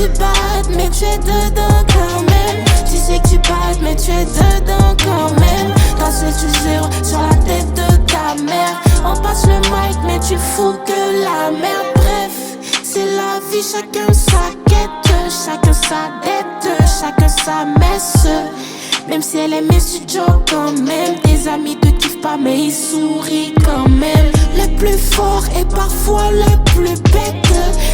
Tu battes mais tu es dedans quand même. Tu sais que tu battes mais tu es dedans quand même. T'as seul tu zéro sur la tête de ta mère. On passe le mic mais tu fous que la merde. Bref, c'est la vie, chacun sa quête, chacun sa dette, chacun sa messe. Même si elle aime mes studios quand même. Tes amis te kiffent pas mais ils sourient quand même. Le plus fort est parfois le plus bête.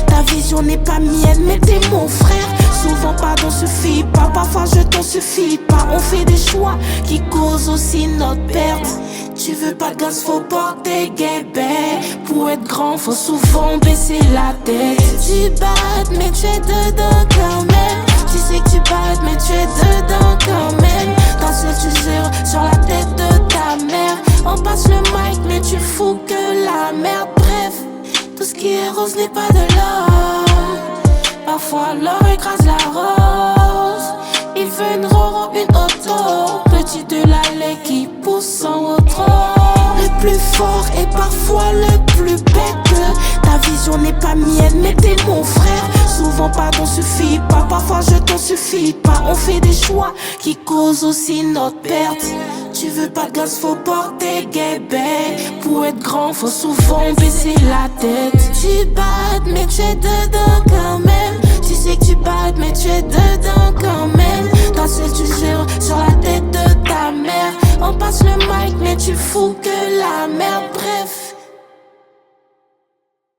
Ta vision n'est pas mienne mais t'es mon frère. Souvent pardon suffit pas, parfois je t'en suffis pas. On fait des choix qui causent aussi notre perte. Tu veux pas de gaz, faut porter guébé. Pour être grand, faut souvent baisser la tête. Tu battes, mais tu es dedans quand même. Tu sais que tu battes, mais tu es dedans quand même. T'as seul tu zéro sur la tête de ta mère. On passe le mic, mais tu fous que la merde. Bref, tout ce qui est rose n'est pas de l'or. Parfois l'or écrase la rose. Il veut une Roro, une auto. Petit de l'allée qui pousse en autre. Le plus fort est parfois le plus bête. Ta vision n'est pas mienne mais t'es mon frère. Souvent pardon suffit pas, parfois je t'en suffis pas. On fait des choix qui causent aussi notre perte. Tu veux pas de gaz, faut porter guébé. Pour être grand, faut souvent baisser la tête. Tu battes mais tu es dedans quand même. Tu sais que tu battes mais tu es dedans quand même. T'as seul tu zéro sur la tête de ta mère. On passe le mic mais tu fous que la merde. Bref,